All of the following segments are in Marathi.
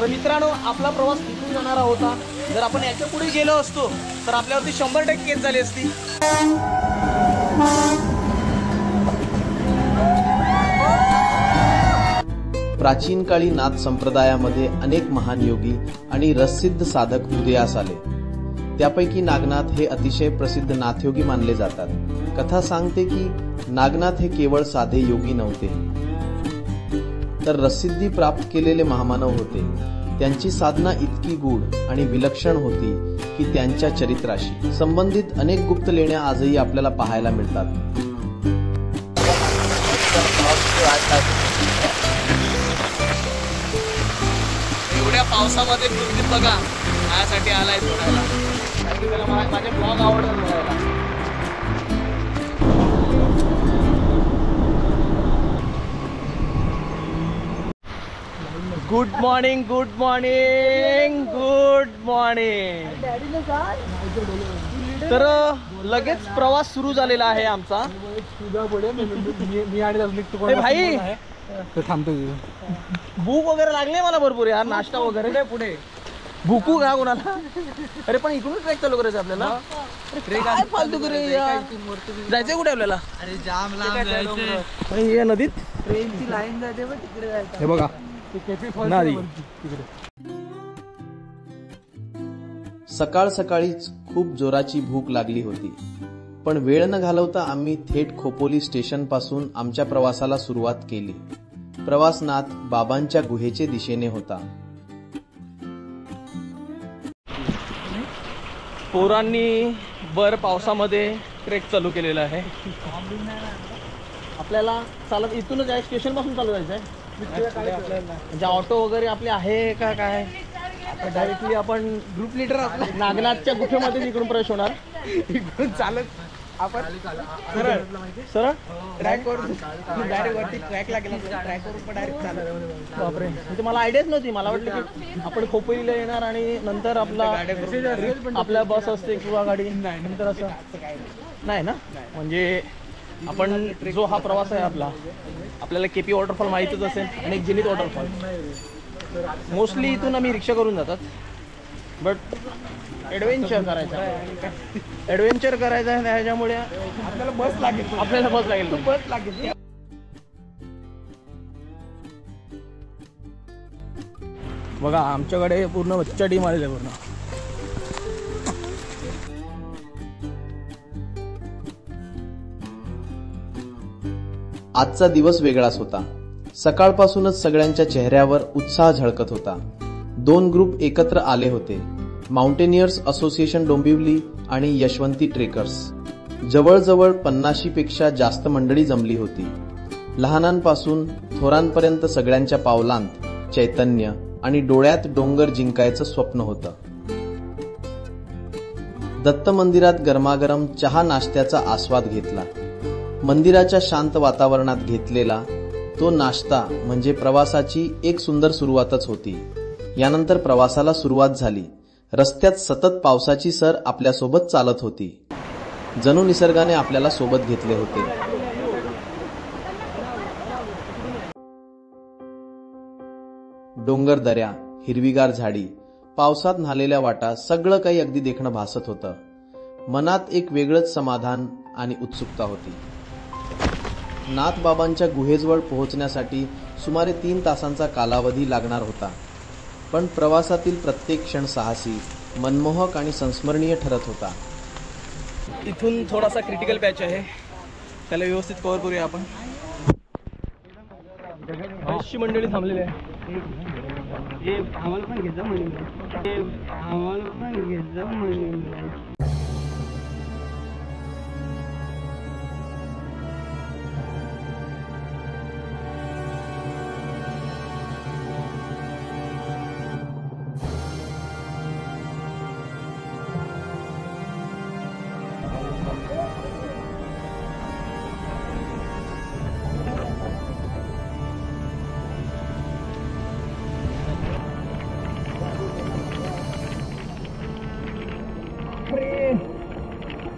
तर मित्रांनो, आपला प्रवास इथून जाणारा होता. जर आपण याच्या पुढे गेलो असतो तर आपल्यावरती 100% केस झाली असती. प्राचीन काळी नाथ संप्रदायामध्ये अनेक महान योगी आणि रससिद्ध साधक उदयास आले. त्यापैकी नागनाथ हे अतिशय प्रसिद्ध नाथयोगी मानले जातात. कथा सांगते की नागनाथ हे केवळ साधे योगी नव्हते, तर रससिद्धी प्राप्त केलेले महामानव होते. त्यांची साधना इतकी गूढ आणि विलक्षण होती की त्यांच्या चरित्राशी संबंधित अनेक गुप्त लेण्या आजही आपल्याला पाहायला मिळतात. एवढ्या पावसामध्ये गुरुजीत बघा माझ्यासाठी आलाय सोडायला. मला माझे ब्लॉग आवडतात बघायला. Good morning, good morning, good morning. तर लगेच प्रवास सुरू झालेला आहे आमचा. भाई थांबतो. भूक वगैरे लागले मला भरपूर यार. नाश्ता वगैरे काय पुढे भूकू का कोणाला? अरे पण इकडून ट्रेक चालू करायचं आपल्याला. काय फालतू करे जायचंय कुठे आपल्याला? अरे जाम लांब जायचं. हे नदीत ट्रेनची लाईन जाते बघ तिकडे जायचं. हे बघा नदी. सकाळ सकाळीच खूप जोराची भूक लागली होती, पण वेळ न घालवता आम्ही थेट खोपोली स्टेशन पासून आमच्या प्रवासाला सुरुवात केली. प्रवास नाथ बाबांच्या गुहेचे दिशेने होता. पोरांनी बर पावसामध्ये ट्रेक चालू केलेला आहे. आपल्याला चालत इथूनच आहे, स्टेशन पासून चालू जायचं आहे. म्हणजे ऑटो वगैरे आपले आहे का काय? डायरेक्टली आपण ग्रुप लीडर नागनाथच्या गुफेमध्ये इकडून प्रवेश होणार. इकडून चालत आपण सरळ सरळ ट्रॅकवर डायरेक्ट वरती ट्रॅकला गेला. ट्रॅकवर डायरेक्ट चालत. बापरे, म्हणजे मला आयडियाच नव्हती. मला वाटलं की आपण खोपोलीला येणार आणि नंतर आपल्या बस असते किंवा गाडी नंतर असं नाही ना. म्हणजे आपण जो हा प्रवास आहे आपल्याला केपी वॉटरफॉल माहितच असेल आणि एक जिनीत वॉटरफॉल. मोस्टली इथून आम्ही रिक्षा करून जातात, बट ॲडव्हेंचर करायचं आहे त्याच्यामुळे आपल्याला बस लागेल. बघा आमच्याकडे पूर्ण बच्चा टीम आलेला आहे. पूर्ण आजचा दिवस वेगळाच होता. सकाळपासूनच सगळ्यांच्या चेहऱ्यावर उत्साह झळकत होता. 2 ग्रुप एकत्र आले होते, माउंटेनियर्स असोसिएशन डोंबिवली आणि यशवंती ट्रेकर्स. जवळजवळ 50 पेक्षा जास्त मंडळी जमली होती. लहानांपासून थोरांपर्यंत सगळ्यांच्या पावलांत चैतन्य आणि डोळ्यात डोंगर जिंकायचं स्वप्न होतं. दत्त मंदिरात गरमागरम चहा नाश्त्याचा आस्वाद घेतला. मंदिराच्या शांत वातावरणात घेतलेला तो नाश्ता म्हणजे प्रवासाची एक सुंदर सुरुवातच होती. यानंतर प्रवासाला सुरुवात झाली. रस्त्यात सतत पावसाची सर आपल्यासोबत चालत होती. जणू निसर्गाने आपल्याला सोबत घेतले होते. डोंगर दऱ्या, हिरवीगार झाडी, पावसात न्हालेल्या वाटा, सगळं काही अगदी देखणं भासत होतं. मनात एक वेगळंच समाधान आणि उत्सुकता होती. नाथबाबांच्या गुहेजवळ पोहोचण्यासाठी सुमारे 3 तासांचा कालावधी लागणार होता, पण प्रवासातील प्रत्येक क्षण साहसी, मनमोहक आणि संस्मरणीय ठरत होता. इथून थोडासा क्रिटिकल पॅच आहे, त्याला व्यवस्थित कव्हर करूया आपण. बरीचशी मंडळी थांबलेली आहे. आम्हाला पण घेत जा.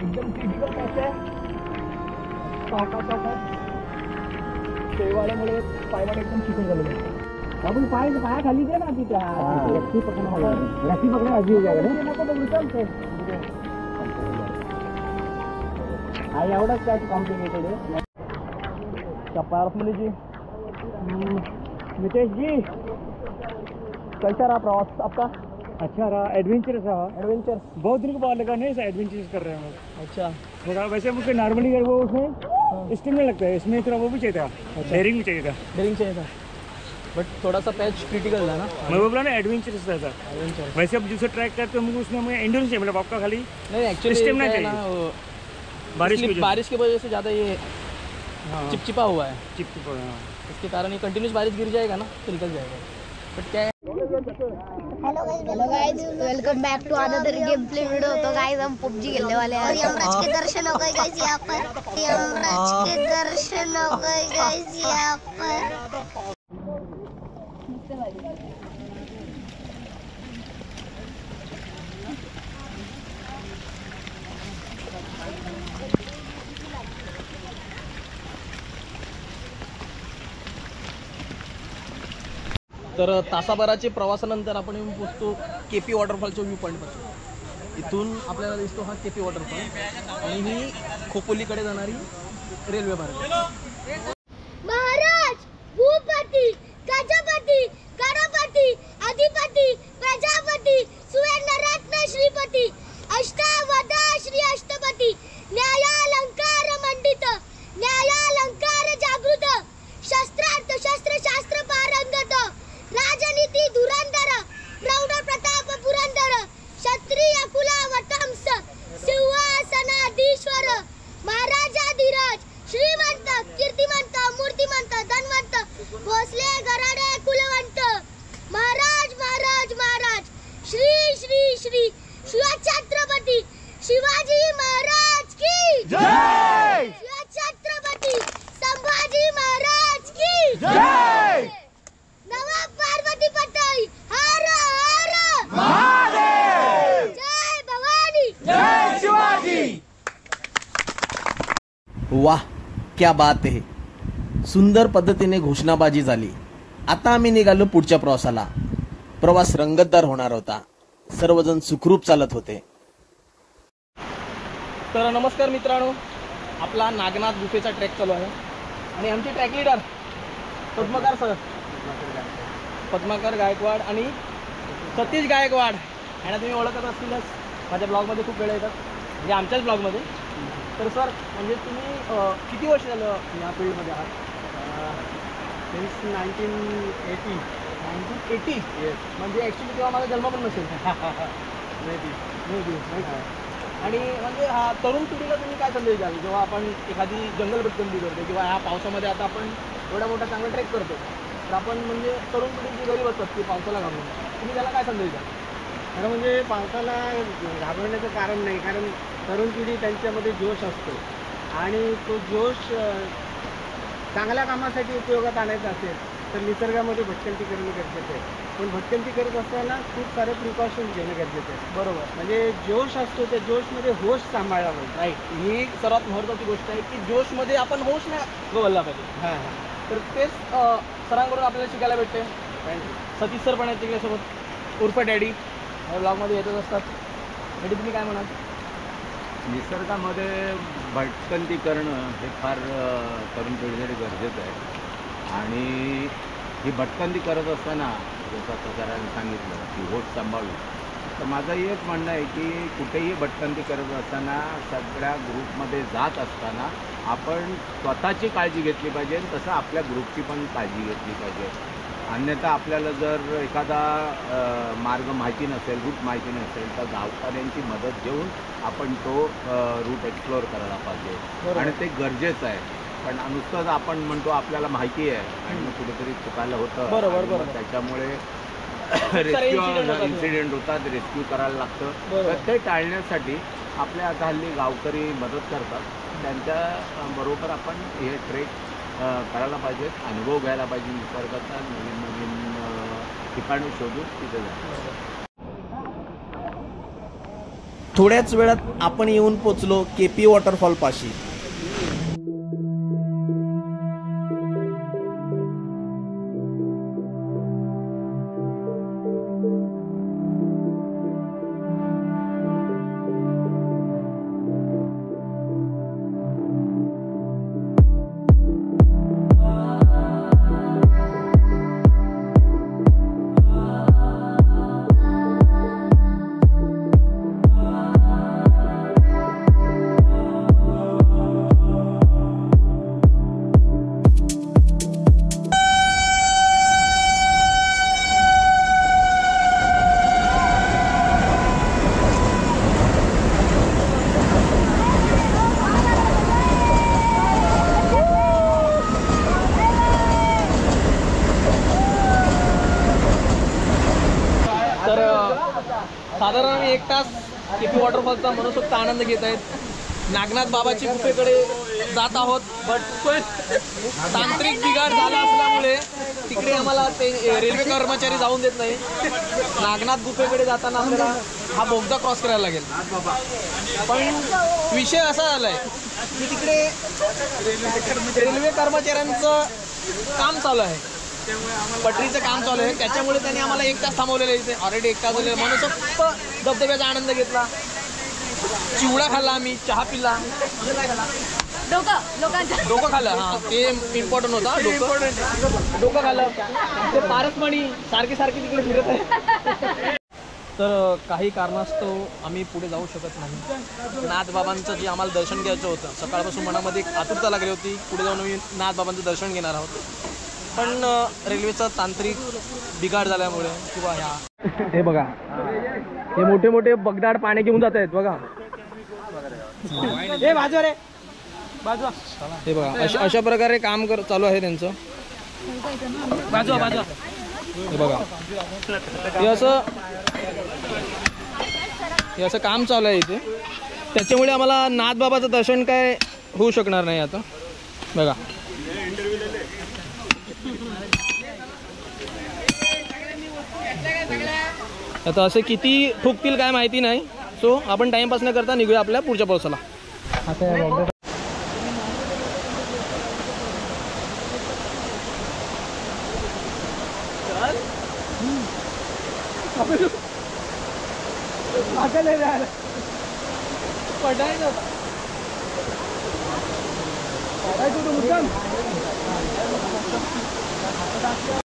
एकदम क्रिटिकल पॅच आहे. शेवाळ्यामुळे पायवाट एकदम चिकून झालेलं आहे. बाबू पाया खाली दे ना तिथे रस्सी पकडा आजी नको बघू चालते हा एवढाच काय कॉम्प्लिकेटेड आहे जी नितेश जी कैसा रहा प्रवास आपका? अच्छा रहा, एडवेंचरस रहा। एडवेंचर बहुत दिन के बाद लगा नहीं, एडवेंचरस कर रहे हैं हम लोग। अच्छा थोड़ा वैसे मुझे नॉर्मली वो उसमें स्टिमुलेट लगता है, इसमें थोड़ा वो भी चाहिए था, डेयरिंग भी चाहिए था। डेयरिंग चाहिए था बट थोड़ा सा पैच क्रिटिकल था ना। मैं वो बोला ना एडवेंचरस रहता। एडवेंचर वैसे अब जिसे ट्रैक करते हो मुझे उसमें मुझे एंड्योरेंस चाहिए, मतलब आपका खाली नहीं एक्चुअली स्टेमिना ना चाहिए। बारिश की बारिश की वजह से ज़्यादा ये चिपचिपा हुआ है, चिपचिपा। इसके कारण ये कंटिन्यूस बारिश गिर जाएगा ना तो निकल जाएगा। बट क्या है hello guys, welcome back to another game play video. तो गाइस हम पबजी खेलने वाले हैं और यमराज के दर्शन हो गए गाइस यहाँ पर। यमराज के दर्शन हो गए गाइस यहाँ पर। तर तासाभराच्या प्रवासानंतर आपण येऊन पोचतो केपी वॉटरफॉलच्या व्ह्यू पॉईंटपासून। इथून आपल्याला दिसतो हा केपी वॉटरफॉल आणि ही खोपोलीकडे जाणारी रेल्वे मार्ग। महाराज, भूपती, गजपती, गणपती, अधिपती, प्रजापती, सुवर्णरत्न श्रीपती, अष्टावधा श्री अष्टपती, न्यायालंकार मंडित, न्यायालंकार जागृत, शस्त्रार्थ शस्त्र पारंगत, राजनीती धुरंधर, प्रौढ प्रताप पुरंदर, क्षत्रिय कुलावतंस, सिंहासनाधीश्वर, महाराजाधिराज, श्रीमंत, कीर्तिमंत, मूर्तिमंत, धनवंत, भोसले गराडे कुलवंत, महाराज महाराज महाराज, श्री श्री श्री शिवछत्रपती शिवाजी महाराज की जय, शिवछत्रपती संभाजी महाराज की जय, नवाब पार्वती पटाई हर हर महादेव, जय भवानी, जय शिवाजी। वाह क्या बात आहे। सुंदर पद्धतीने घोषणाबाजी झाली। आता आम्ही निघालो पुढच्या प्रवासाला। प्रवास रंगतदार होणार होता, सर्वजण सुखरूप चालत होते। तर नमस्कार मित्रांनो, आपला नागनाथ गुफेचा ट्रेक चालू आहे आणि आमचे track leader Padmakar sir, Padmakar Gaikwad आणि सतीश गायकवाड यांना तुम्ही ओळखत असतीलच, माझ्या ब्लॉगमध्ये खूप वेळा येतात, म्हणजे आमच्याच ब्लॉगमध्ये। तर सर म्हणजे तुम्ही किती वर्ष झालं या फील्डमध्ये आहात? सिन्स 1980. 1980 म्हणजे ॲक्च्युली तेव्हा माझा जन्म पण नसेल आणि म्हणजे हा तरुण पिढीला तुम्ही काय संदेश द्याल जेव्हा आपण एखादी जंगल भटकंती करतो किंवा ह्या पावसामध्ये आता आपण एवढा मोठा चांगला ट्रेक करतो, तर आपण म्हणजे तरुण पिढी जी गरीब असतात की पावसाला घालून, तुम्ही त्याला काय संदेश द्याल? खरं म्हणजे पावसाला घाबरण्याचं कारण नाही, कारण तरुण पिढी त्यांच्यामध्ये जोश असतो आणि तो जोश चांगल्या कामासाठी उपयोगात आणायचा असेल तर निसर्गामध्ये भटकंती करणं गरजेचं आहे। पण भटकंती करत असताना खूप सारे प्रिकॉशन्स घेणं गरजेचं आहे। बरोबर, म्हणजे जोश असतो त्या जोशमध्ये होश सांभाळला पाहिजे। राईट, ही सर्वात महत्त्वाची गोष्ट आहे की जोशमध्ये आपण होश नाही गवळला पाहिजे। हां तर तेच सरांकडून आपल्याला शिकायला भेटते। थँक्यू। सतीश सर पण आहेत तिच्यासोबत, उर्फ डॅडी, ब्लॉगमध्ये येतच असतात। डॅडी तुम्ही काय म्हणाल? निसर्गामध्ये भटकंती करणं हे फार तरुण पिढीसाठी गरजेचं आहे आणि ही भटकंती करत असताना जसं आता सरांनी सांगितलं की होश सांभाळून, तर माझंही एक म्हणणं आहे की कुठेही भटकंती करत असताना सगळ्या ग्रुपमध्ये जात असताना आपण स्वतःची काळजी घेतली पाहिजे, तसं आपल्या ग्रुपची पण काळजी घेतली पाहिजे। अन्यथा आपल्याला जर एखादा मार्ग माहिती नसेल, रूट माहिती नसेल, तर गावकऱ्यांची मदत घेऊन आपण तो रूट एक्सप्लोअर करायला पाहिजे आणि ते गरजेचं आहे। पण नुसतंच आपण म्हणतो आपल्याला माहिती आहे आणि मग कुठेतरी चुकायला होतं, बरोबर त्याच्यामुळे रेस्क्यू इन्सिडेंट होतात, रेस्क्यू करायला लागतं। तर ते टाळण्यासाठी आपल्या आता हल्ली गावकरी मदत करतात, त्यांच्या बरोबर आपण हे ट्रेक करायला पाहिजे, अनुभव घ्यायला पाहिजे निसर्गाचा, नवीन नवीन ठिकाणं शोधून तिथे जायचं। थोड्याच वेळात आपण येऊन पोचलो केपी वॉटरफॉल पाशी। 1 तास केपी वॉटरफॉलचा मनसोक्त आनंद घेत आहेत. नागनाथ बाबाची गुफेकडे जात आहोत. बट तांत्रिक बिघाड झाला असल्यामुळे तिकडे आम्हाला ते रेल्वे कर्मचारी जाऊन देत नाही. नागनाथ गुफेकडे जाताना आपल्याला हा बोगदा क्रॉस करायला लागेल. पण विषय असा झालाय की तिकडे रेल्वे कर्मचाऱ्यांचं काम चालू आहे, पटरीचं काम चालू आहे. त्याच्यामुळे त्यांनी आम्हाला 1 तास थांबवलेलं इथे. ऑलरेडी 1 तास झालेलं. म्हणून फक्त धबधब्याचा आनंद घेतला, चिवडा खाल्ला, आम्ही चहा पिला, डोकं खाल्लं. हां, ते इम्पॉर्टंट होता. डोकं खाल्लं. ते पारसमणी सारखी तिकडे फिरत आहे. तर काही कारणास्तव आम्ही पुढे जाऊ शकत नाही. नाथबाबांचं जे आम्हाला दर्शन घ्यायचं होतं, सकाळपासून मनामध्ये एक आतुरता लागली होती. पुढे जाऊन आम्ही नाथबाबांचं दर्शन घेणार आहोत. पण रेल्वेचा तांत्रिक बिघाड झाल्यामुळे किंवा ह्या हे बघा, हे मोठे मोठे बगदाड पाणी घेऊन जात आहेत बघा. हे बाजू रे बाजू. हे बघा अशा प्रकारे काम चालू आहे त्यांचं. बाजू हे बघा, हे असं काम चालू आहे इथे. त्याच्यामुळे आम्हाला नाथबाबाचं दर्शन काय होऊ शकणार नाही आता. बघा आता असे किती ठोकतील काय माहिती नाही. सो आपण टाइमपास न करता निघूया आपल्या पुढच्या पावसाला. पडायचं